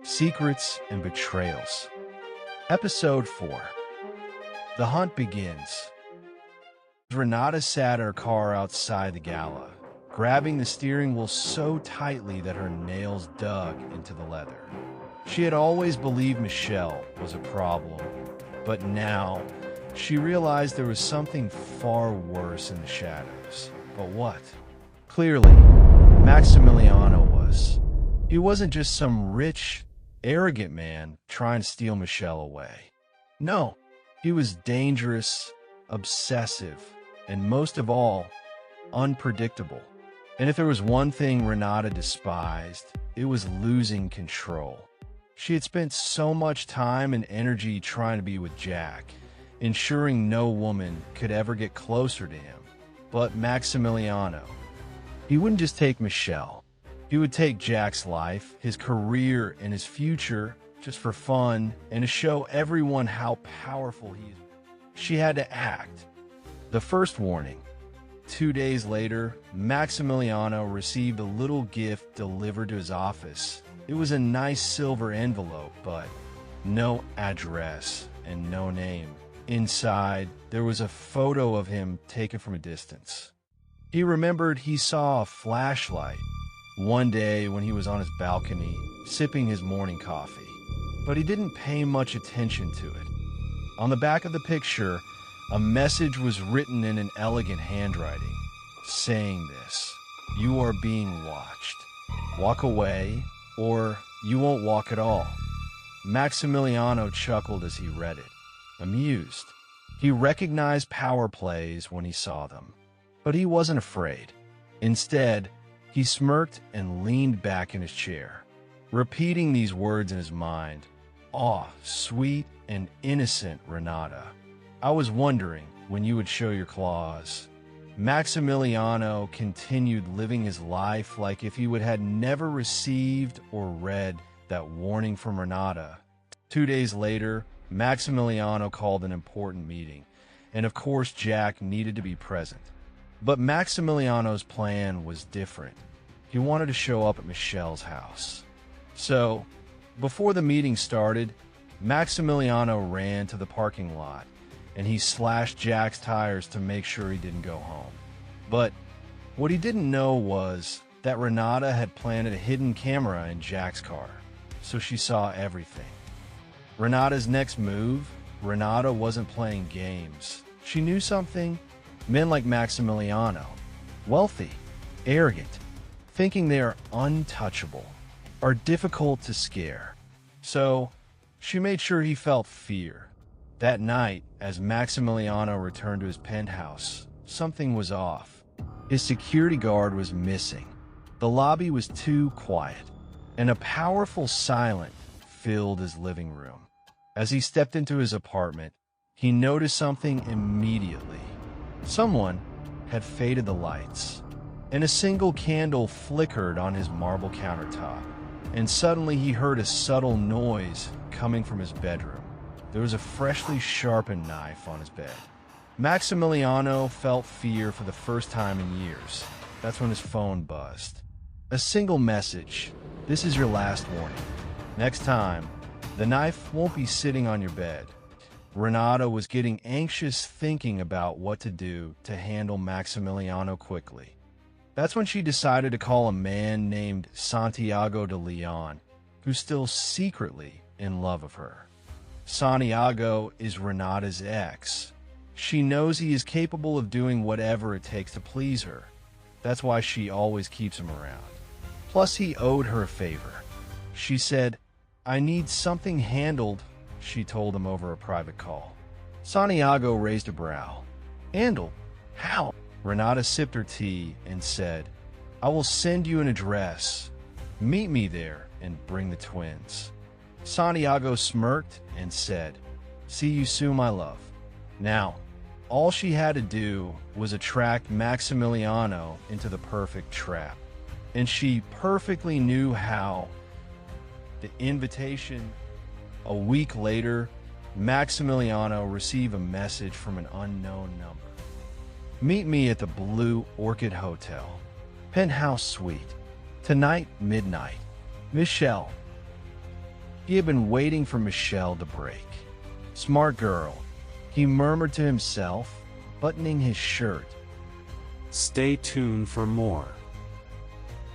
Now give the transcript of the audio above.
Secrets and Betrayals. Episode 4. The hunt begins. Renata sat her car outside the gala, grabbing the steering wheel so tightly that her nails dug into the leather. She had always believed Michelle was a problem, but now she realized there was something far worse in the shadows. But what? Clearly, Maximiliano was. He wasn't just some rich, arrogant man trying to steal Michelle away. No, he was dangerous, obsessive, and most of all, unpredictable. And if there was one thing Renata despised, it was losing control. She had spent so much time and energy trying to be with Jack, ensuring no woman could ever get closer to him. But Maximiliano, he wouldn't just take Michelle. He would take Jack's life, his career, and his future just for fun and to show everyone how powerful he is. She had to act. The first warning. 2 days later, Maximiliano received a little gift delivered to his office. It was a nice silver envelope, but no address and no name. Inside, there was a photo of him taken from a distance. He remembered he saw a flashlight one day when he was on his balcony, sipping his morning coffee, but he didn't pay much attention to it. On the back of the picture, a message was written in an elegant handwriting, saying this: "You are being watched. Walk away, or you won't walk at all." Maximiliano chuckled as he read it, amused. He recognized power plays when he saw them, but he wasn't afraid. Instead, he smirked and leaned back in his chair, repeating these words in his mind. "Ah, sweet and innocent Renata. I was wondering when you would show your claws." Maximiliano continued living his life like if he had never received or read that warning from Renata. 2 days later, Maximiliano called an important meeting, and of course Jack needed to be present. But Maximiliano's plan was different. He wanted to show up at Michelle's house. So, before the meeting started, Maximiliano ran to the parking lot, and he slashed Jack's tires to make sure he didn't go home. But what he didn't know was that Renata had planted a hidden camera in Jack's car, so she saw everything. Renata's next move? Renata wasn't playing games. She knew something. Men like Maximiliano, wealthy, arrogant, thinking they are untouchable, are difficult to scare. So, she made sure he felt fear. That night, as Maximiliano returned to his penthouse, something was off. His security guard was missing. The lobby was too quiet, and a powerful silence filled his living room. As he stepped into his apartment, he noticed something immediately. Someone had faded the lights, and a single candle flickered on his marble countertop. And suddenly he heard a subtle noise coming from his bedroom. There was a freshly sharpened knife on his bed. Maximiliano felt fear for the first time in years. That's when his phone buzzed. A single message: "This is your last warning. Next time, the knife won't be sitting on your bed." Renata was getting anxious thinking about what to do to handle Maximiliano quickly. That's when she decided to call a man named Santiago de Leon, who's still secretly in love of her. Santiago is Renata's ex. She knows he is capable of doing whatever it takes to please her. That's why she always keeps him around. Plus, he owed her a favor. She said, "I need something handled," she told him over a private call. Santiago raised a brow. "Handled? How?" Renata sipped her tea and said, "I will send you an address. Meet me there and bring the twins." Santiago smirked and said, "See you soon, my love." Now, all she had to do was attract Maximiliano into the perfect trap. And she perfectly knew how. The invitation. A week later, Maximiliano received a message from an unknown number. "Meet me at the Blue Orchid Hotel, penthouse suite. Tonight, midnight. Michelle." He had been waiting for Michelle to break. Smart girl, he murmured to himself, buttoning his shirt. Stay tuned for more.